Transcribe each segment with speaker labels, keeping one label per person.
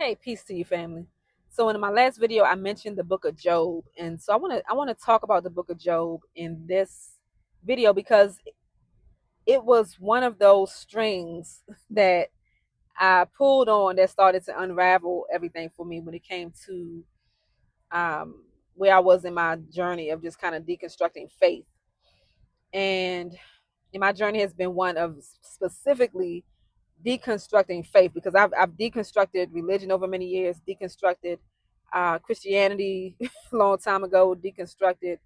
Speaker 1: Hey, peace to you, family. So in my last video, I mentioned the book of Job, and so I want to talk about the book of Job in this video because it was one of those strings that I pulled on that started to unravel everything for me when it came to um, where I was in my journey of just kind of deconstructing faith. And my journey has been one of specifically deconstructing faith because I've deconstructed religion over many years, deconstructed Christianity a long time ago, deconstructed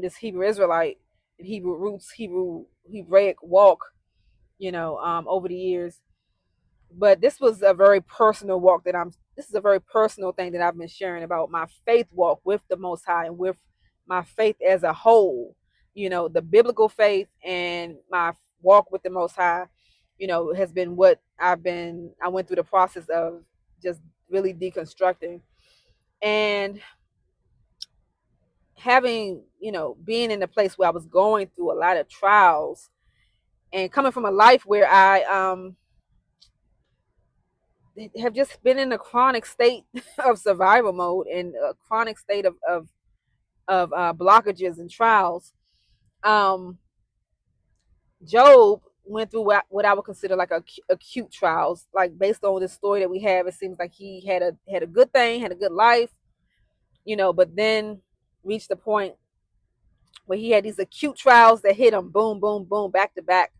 Speaker 1: this Hebrew Israelite, Hebrew roots, Hebraic walk, over the years. But this was a very personal walk this is a very personal thing that I've been sharing about my faith walk with the Most High and with my faith as a whole, the biblical faith and my walk with the Most High, has been what I went through the process of just really deconstructing and having, being in a place where I was going through a lot of trials and coming from a life where I have just been in a chronic state of survival mode and a chronic state of blockages and trials. Um, Job went through what I would consider like acute trials. Like based on the story that we have, it seems like he had a good thing, had a good life, but then reached the point where he had these acute trials that hit him, boom, boom, boom, back to back.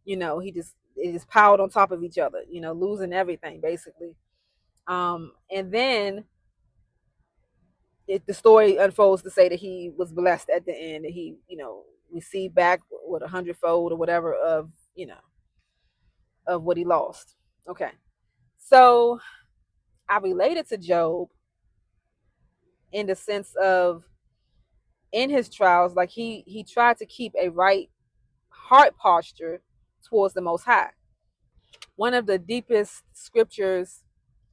Speaker 1: He just it just piled on top of each other. Losing everything basically. And then the story unfolds to say that he was blessed at the end, that he, received back with 100-fold or whatever of, of what he lost. Okay. So I related to Job in the sense of in his trials, like he tried to keep a right heart posture towards the Most High. One of the deepest scriptures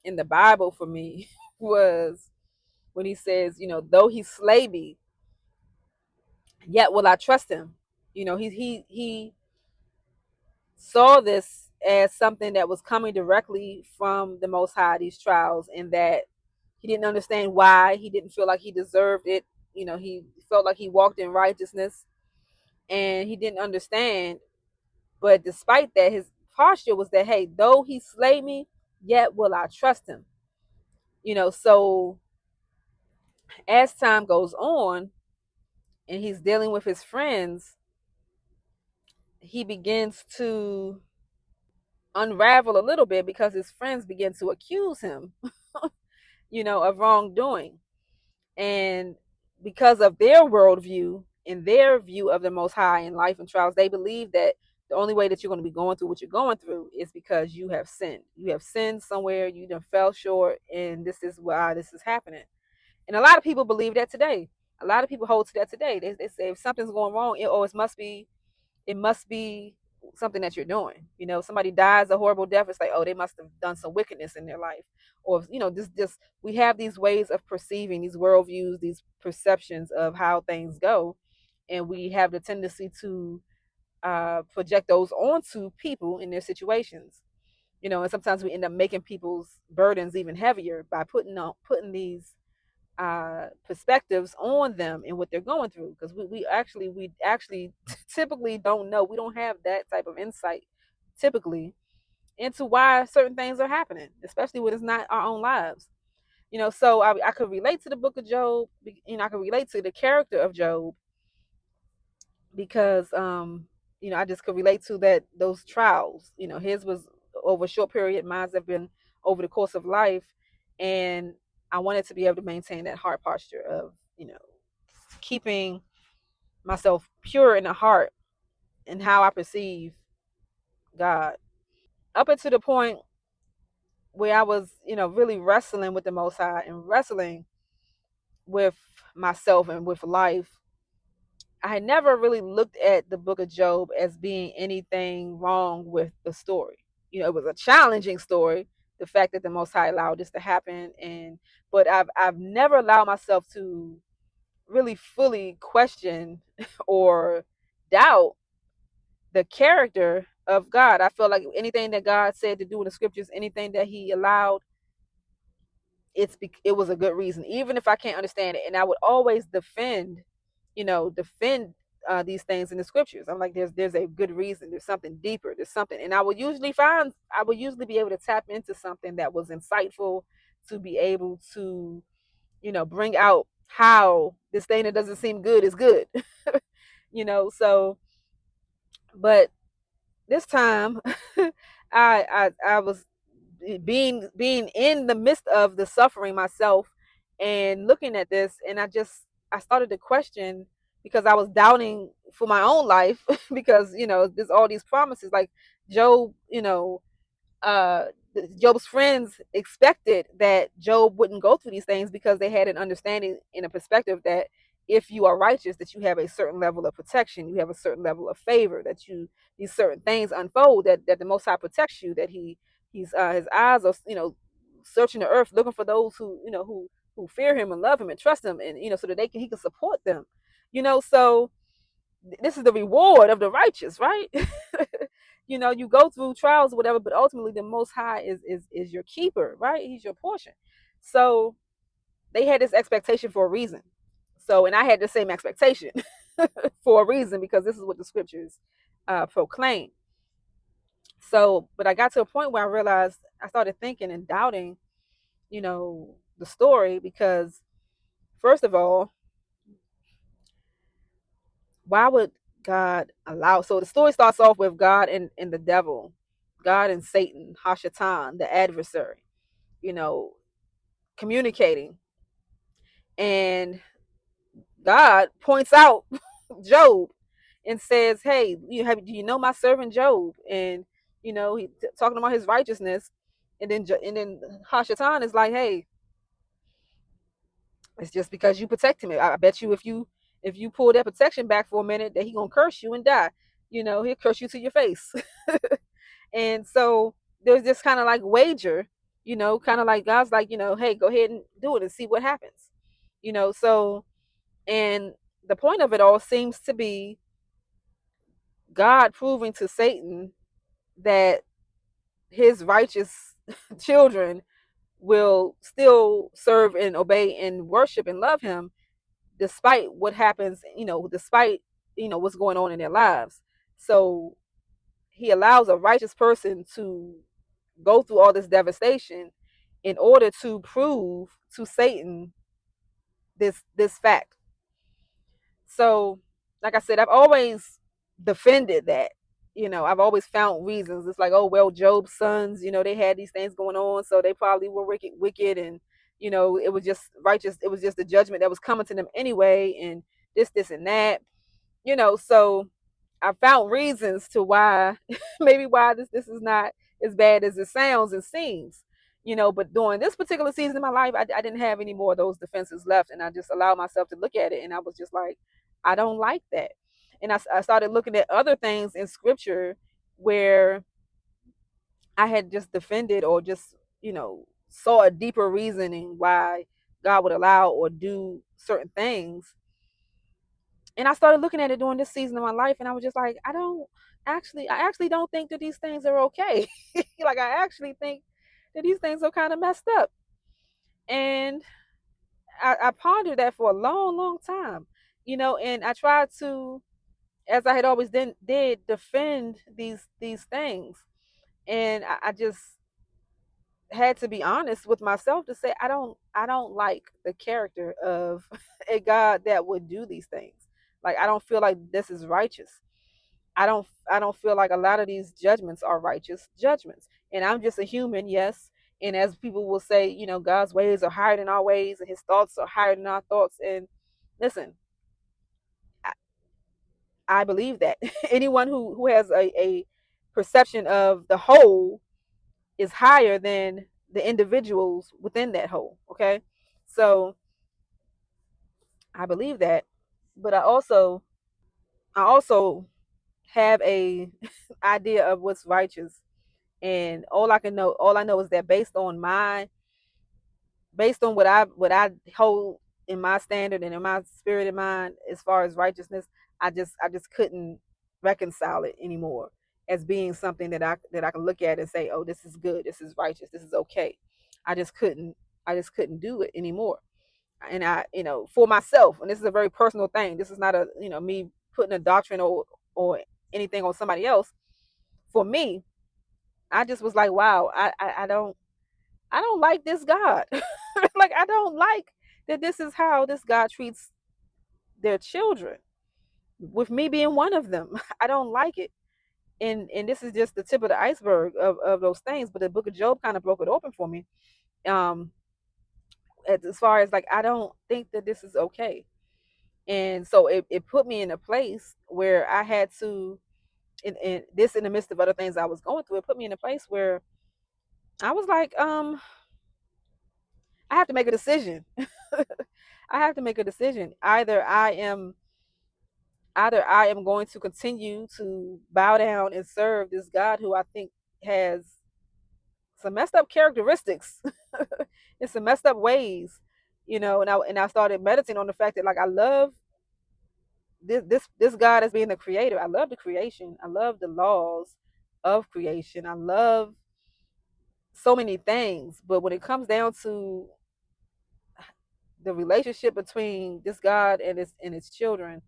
Speaker 1: in the Bible for me was when he says, though he slay me, yet will I trust him. He saw this as something that was coming directly from the Most High, these trials, and that he didn't understand why. He didn't feel like he deserved it. He felt like he walked in righteousness and he didn't understand. But despite that, his posture was that, hey, though he slay me, yet will I trust him. So as time goes on and he's dealing with his friends, he begins to unravel a little bit because his friends begin to accuse him, of wrongdoing. And because of their worldview and their view of the Most High in life and trials, they believe that the only way that you're going to be going through what you're going through is because you have sinned. You have sinned somewhere, you done fell short, and this is why this is happening. And a lot of people believe that today. A lot of people hold to that today. They say if something's going wrong, it must be something that you're doing. Somebody dies a horrible death, it's like, oh, they must have done some wickedness in their life. Or, just we have these ways of perceiving, these worldviews, these perceptions of how things go. And we have the tendency to project those onto people in their situations. And sometimes we end up making people's burdens even heavier by putting these perspectives on them and what they're going through, because we actually typically don't know. We don't have that type of insight typically into why certain things are happening, especially when it's not our own lives. So I could relate to the book of Job. I could relate to the character of Job because I just could relate to that, those trials. His was over a short period, mine have been over the course of life. And I wanted to be able to maintain that heart posture of, keeping myself pure in the heart and how I perceive God. Up until the point where I was, really wrestling with the Most High and wrestling with myself and with life, I had never really looked at the book of Job as being anything wrong with the story. It was a challenging story, the fact that the Most High allowed this to happen, but I've never allowed myself to really fully question or doubt the character of God. I feel like anything that God said to do in the scriptures, anything that He allowed it was a good reason, even if I can't understand it. And I would always defend, defend these things in the scriptures. I'm like, there's a good reason. There's something deeper. There's something, and I would usually be able to tap into something that was insightful, to be able to, bring out how this thing that doesn't seem good is good. So, but this time, I was being in the midst of the suffering myself, and looking at this, and I started to question, because I was doubting for my own life, because there's all these promises, like Job, uh Job's friends expected that Job wouldn't go through these things, because they had an understanding and a perspective that if you are righteous, that you have a certain level of protection, you have a certain level of favor, that these certain things unfold, that the Most High protects you, that he's his eyes are, searching the earth, looking for those who fear him and love him and trust him, and so that he can support them. So this is the reward of the righteous, right? You go through trials or whatever, but ultimately the Most High is your keeper, right? He's your portion. So they had this expectation for a reason. So, and I had the same expectation for a reason, because this is what the scriptures proclaim. So, but I got to a point where I realized, I started thinking and doubting, the story, because first of all, why would God allow? So the story starts off with God and the devil, God and Satan, Hashatan, the adversary, you know, communicating. And God points out Job and says, "Hey, do you know my servant Job?" And he talking about his righteousness. And then Hashatan is like, "Hey, it's just because you protect him. I bet you if you pull that protection back for a minute, that he gonna curse you and die. He'll curse you to your face." And so there's this kind of like wager, kind of like God's like, "Hey, go ahead and do it and see what happens." So, and the point of it all seems to be God proving to Satan that his righteous children will still serve and obey and worship and love him, despite what happens, despite what's going on in their lives. So he allows a righteous person to go through all this devastation in order to prove to Satan this fact. So, like I said, I've always defended that. I've always found reasons. It's like, oh well, Job's sons, they had these things going on, so they probably were wicked, and it was just righteous. It was just the judgment that was coming to them anyway, and this, and that. So I found reasons to why, maybe why this is not as bad as it sounds and seems. But during this particular season of my life, I didn't have any more of those defenses left, and I just allowed myself to look at it, and I was just like, I don't like that. And I started looking at other things in scripture where I had just defended, or just saw a deeper reasoning why God would allow or do certain things. And I started looking at it during this season of my life, and I was just like, I actually don't think that these things are okay. Like, I actually think that these things are kind of messed up. And I pondered that for a long, long time, and I tried to, as I had always did, defend these things. And I just had to be honest with myself to say, I don't like the character of a God that would do these things. Like, I don't feel like this is righteous. I don't feel like a lot of these judgments are righteous judgments. And I'm just a human, yes. And as people will say, God's ways are higher than our ways, and his thoughts are higher than our thoughts. And listen, I, I believe that. Anyone who has a perception of the whole is higher than the individuals within that whole. Okay. So I believe that. But I also have a idea of what's righteous. And all I know is that based on what I hold in my standard and in my spirit and mind, as far as righteousness, I just couldn't reconcile it anymore as being something that I can look at and say, oh, this is good, this is righteous, this is okay. I just couldn't I just couldn't do it anymore. And I, for myself, and this is a very personal thing. This is not a, me putting a doctrine or anything on somebody else. For me, I just was like, wow, I don't like this God. Like, I don't like that this is how this God treats their children, with me being one of them. I don't like it. And this is just the tip of the iceberg of those things. But the book of Job kind of broke it open for me. Um, as far as like, I don't think that this is okay. And so it put me in a place where I had to, in this, in the midst of other things I was going through, it put me in a place where I was like, I have to make a decision. I have to make a decision. Either I am going to continue to bow down and serve this God who I think has some messed up characteristics and some messed up ways, and I started meditating on the fact that, like, I love this God as being the creator. I love the creation. I love the laws of creation. I love so many things, but when it comes down to the relationship between this God and his children,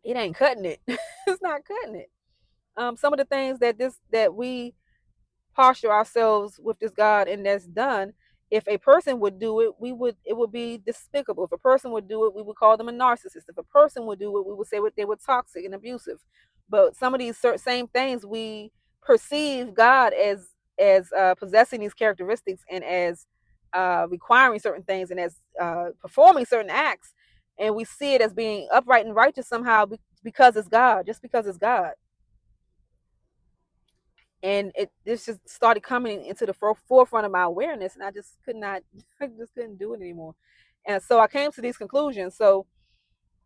Speaker 1: it ain't cutting it. It's not cutting it. Some of the things that we posture ourselves with this God and that's done. If a person would do it, it would be despicable. If a person would do it, we would call them a narcissist. If a person would do it, we would say they were toxic and abusive. But some of these same things, we perceive God as possessing these characteristics, and as requiring certain things, and as performing certain acts, and we see it as being upright and righteous somehow, because it's God, just because it's God. And this just started coming into the forefront of my awareness, and I just could not, I just couldn't do it anymore. And so I came to these conclusions. So,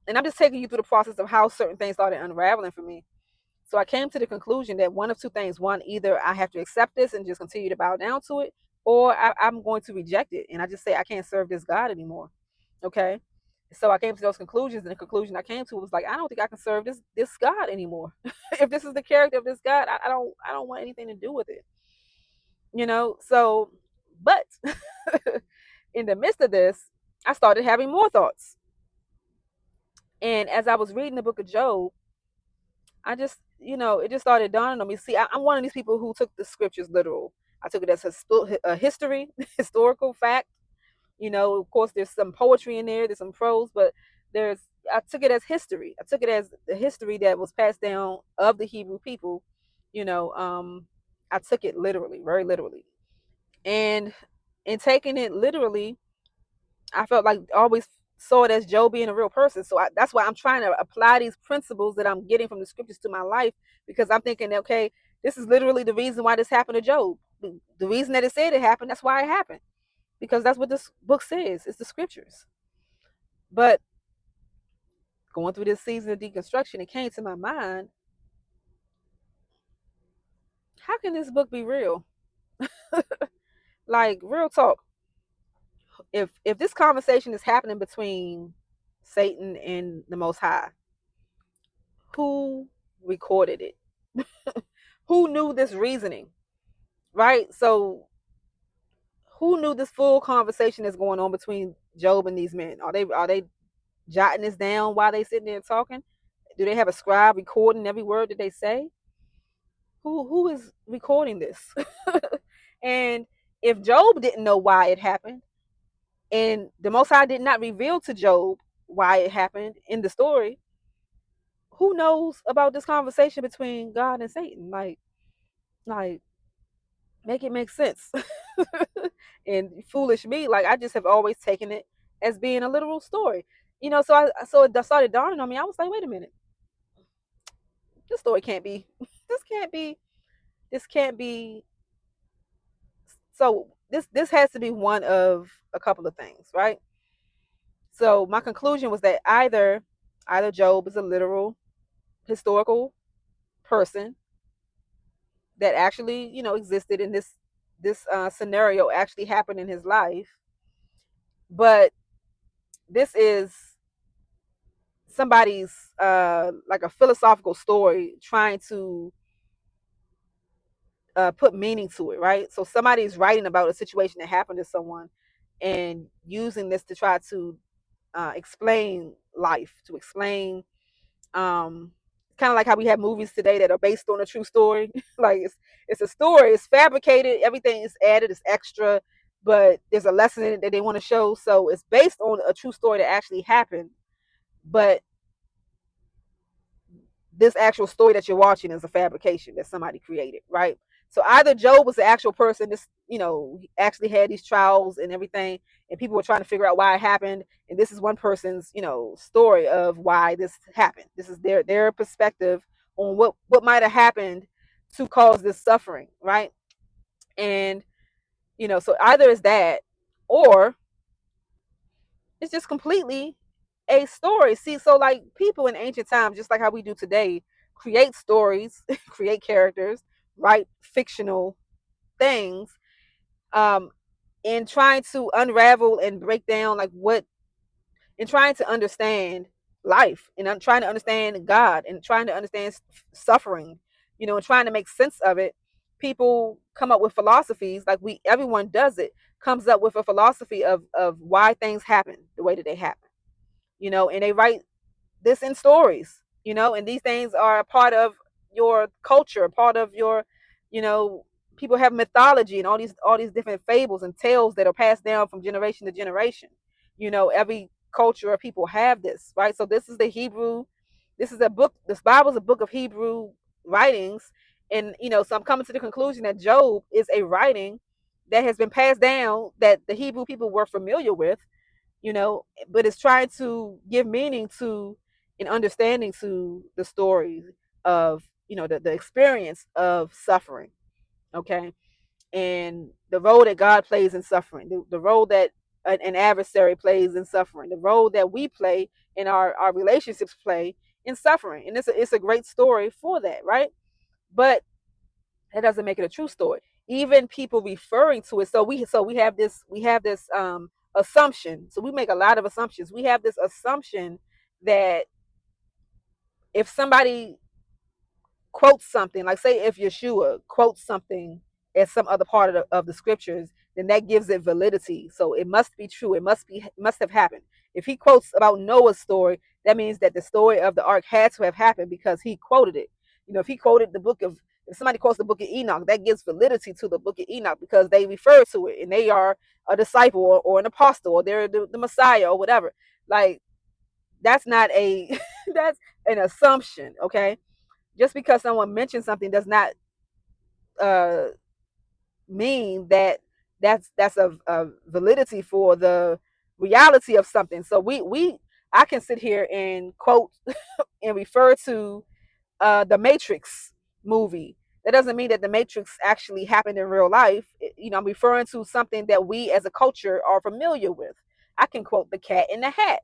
Speaker 1: and I'm just taking you through the process of how certain things started unraveling for me. So I came to the conclusion that one of two things: one, either I have to accept this and just continue to bow down to it, or I'm going to reject it, and I just say I can't serve this God anymore. Okay. So I came to those conclusions, and the conclusion I came to was like, I don't think I can serve this God anymore. If this is the character of this God, I don't want anything to do with it. So, but in the midst of this, I started having more thoughts. And as I was reading the book of Job, I just, it just started dawning on me. See, I'm one of these people who took the scriptures literal. I took it as a history, historical fact. Of course, there's some poetry in there, there's some prose, but I took it as history. I took it as the history that was passed down of the Hebrew people. I took it literally, very literally. And in taking it literally, I felt like I always saw it as Job being a real person. So that's why I'm trying to apply these principles that I'm getting from the scriptures to my life, because I'm thinking, okay, this is literally the reason why this happened to Job. The reason that it said it happened, that's why it happened, because that's what this book says. It's the scriptures. But going through this season of deconstruction, it came to my mind, how can this book be real? Like, real talk. If this conversation is happening between Satan and the Most High, who recorded it? Who knew this reasoning? Right? So who knew this full conversation that's going on between Job and these men? Are they jotting this down while they sitting there talking? Do they have a scribe recording every word that they say? Who is recording this? And if Job didn't know why it happened, and the Most High did not reveal to Job why it happened in the story, who knows about this conversation between God and Satan? Like, make it make sense. And foolish me, like, I just have always taken it as being a literal story. So it started dawning on me. I was like, wait a minute, this story can't be, this can't be, this can't be. So this has to be one of a couple of things, right? So my conclusion was that either Job is a literal historical person that actually, existed in this scenario, actually happened in his life, but this is somebody's like a philosophical story trying to put meaning to it, right? So somebody's writing about a situation that happened to someone and using this to try to explain life, to explain um kind of like how we have movies today that are based on a true story. Like it's a story, it's fabricated, everything is added, it's extra, but there's a lesson in it that they want to show. So it's based on a true story that actually happened, but this actual story that you're watching is a fabrication that somebody created, right? So either Job was the actual person, this, actually had these trials and everything, and people were trying to figure out why it happened, and this is one person's, story of why this happened. This is their perspective on what might have happened to cause this suffering, right? And so either is that, or it's just completely a story. See, so like people in ancient times, just like how we do today, create stories, create characters, write fictional things, um, in trying to unravel and break down like what, in trying to understand life, and I'm trying to understand God, and trying to understand suffering, and trying to make sense of it. People come up with philosophies, like everyone does it, comes up with a philosophy of why things happen the way that they happen, and they write this in stories, and these things are a part of your culture, part of your, you know, people have mythology and all these different fables and tales that are passed down from generation to generation. Every culture of people have this, right? So this is the Hebrew, this is a book, this Bible is a book of Hebrew writings. And so I'm coming to the conclusion that Job is a writing that has been passed down, that the Hebrew people were familiar with, but it's trying to give meaning to and understanding to the story of, the experience of suffering. Okay. And the role that God plays in suffering, the role that an adversary plays in suffering, the role that we play in our relationships play in suffering. And it's a great story for that, right? But that doesn't make it a true story. Even people referring to it. So we have this assumption. So we make a lot of assumptions. We have this assumption that if somebody quotes something, like say if Yeshua quotes something as some other part of the scriptures, then that gives it validity. So it must be true. It must have happened. If he quotes about Noah's story, that means that the story of the ark had to have happened because he quoted it. If he quoted if somebody quotes the book of Enoch, that gives validity to the book of Enoch because they refer to it and they are a disciple or an apostle, or they're the Messiah or whatever. Like that's not a that's an assumption. Okay, just because someone mentions something does not uh, mean that that's a validity for the reality of something. So I can sit here and quote and refer to the Matrix movie. That doesn't mean that the Matrix actually happened in real life. I'm referring to something that we as a culture are familiar with. I can quote the Cat in the Hat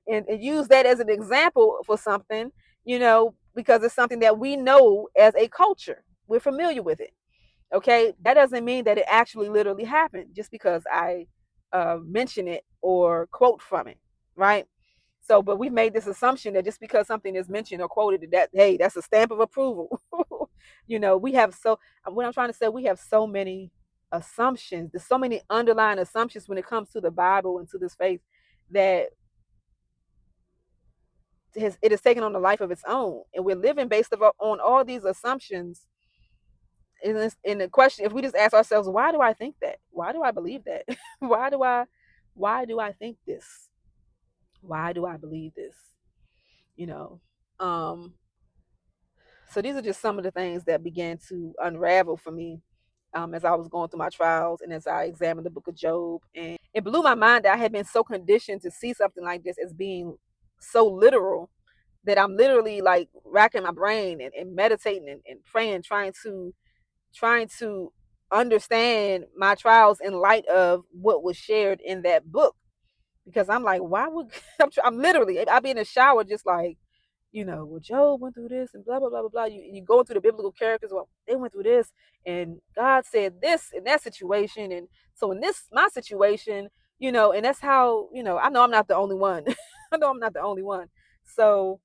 Speaker 1: and use that as an example for something, because it's something that we know as a culture. We're familiar with it. Okay, that doesn't mean that it actually literally happened just because I mention it or quote from it, right? So, but we've made this assumption that just because something is mentioned or quoted, that hey, that's a stamp of approval. We have what I'm trying to say, we have so many assumptions. There's so many underlying assumptions when it comes to the Bible and to this faith that it has taken on a life of its own, and we're living based on all these assumptions. In the question, if we just ask ourselves, why do I think that? Why do I believe that? Why do I think this? Why do I believe this? You know. So these are just some of the things that began to unravel for me as I was going through my trials and as I examined the book of Job. And it blew my mind that I had been so conditioned to see something like this as being so literal that I'm literally like racking my brain and meditating and praying, trying to understand my trials in light of what was shared in that book. Because I'm like, why would I'm literally, I'll be in the shower just like, well, Job went through this and blah blah blah blah blah. You go through the biblical characters. Well, they went through this, and God said this in that situation, and so in this my situation, and that's how I know I'm not the only one. I know I'm not the only one. So,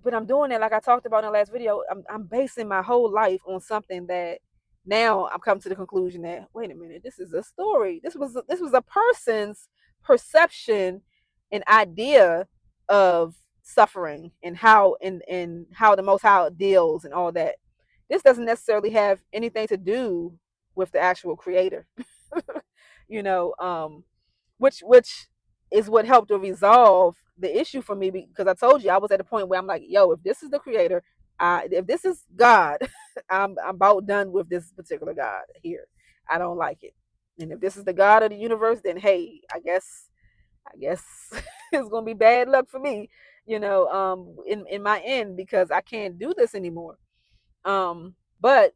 Speaker 1: but I'm doing it like I talked about in the last video. I'm basing my whole life on something that now I'm coming to the conclusion that, wait a minute, this is a story. This was a person's perception and idea of suffering and how the Most High deals and all that. This doesn't necessarily have anything to do with the actual creator. you know, which is what helped to resolve the issue for me, because I told you I was at a point where I'm like, yo, if this is the creator, if this is God, I'm about done with this particular God here. I don't like it. And if this is the God of the universe, then hey, I guess it's gonna be bad luck for me, in my end, because I can't do this anymore. But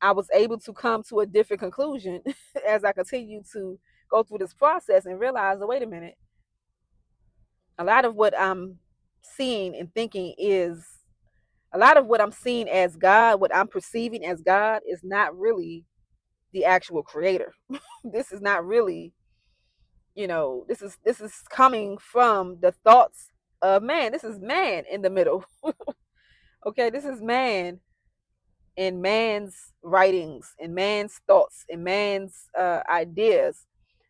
Speaker 1: I was able to come to a different conclusion as I continue to go through this process and realize, wait a minute, a lot of what I'm seeing and thinking is a lot of what I'm seeing as God, what I'm perceiving as God, is not really the actual creator. This is not really, this is coming from the thoughts of man. This is man in the middle. Okay, this is man in man's writings, in man's thoughts, in man's ideas,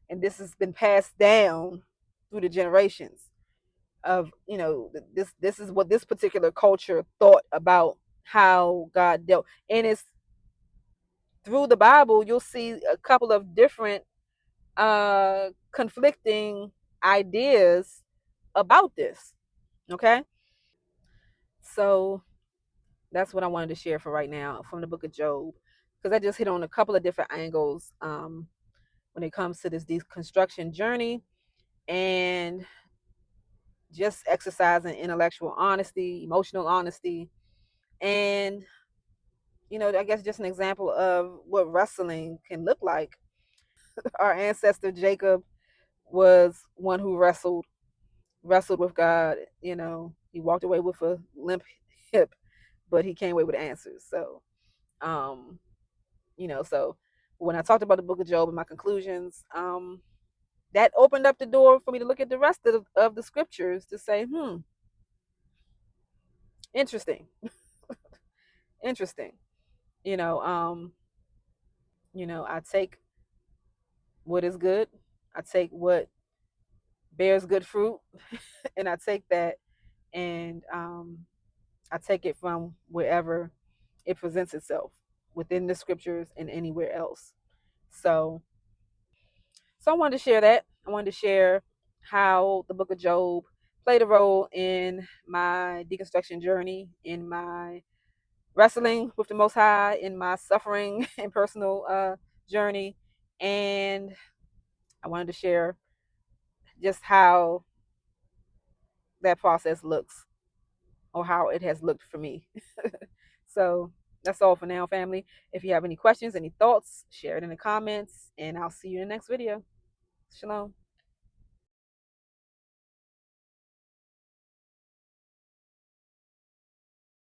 Speaker 1: and this has been passed down through the generations of, this is what this particular culture thought about how God dealt. And it's through the Bible you'll see a couple of different conflicting ideas about this. Okay, so that's what I wanted to share for right now from the book of Job, because I just hit on a couple of different angles when it comes to this deconstruction journey, and just exercising intellectual honesty, emotional honesty, and I guess just an example of what wrestling can look like. Our ancestor Jacob was one who wrestled with God. He walked away with a limp hip, but he came away with answers. So, um, so when I talked about the book of Job and my conclusions, that opened up the door for me to look at the rest of the scriptures to say, interesting, interesting. You know, um, I take what is good, I take what bears good fruit, and I take that, and I take it from wherever it presents itself within the scriptures and anywhere else. So, I wanted to share that. I wanted to share how the book of Job played a role in my deconstruction journey, in my wrestling with the Most High, in my suffering and personal journey, and I wanted to share just how that process looks, or how it has looked for me. So that's all for now, family. If you have any questions, any thoughts, share it in the comments, and I'll see you in the next video. Shalom.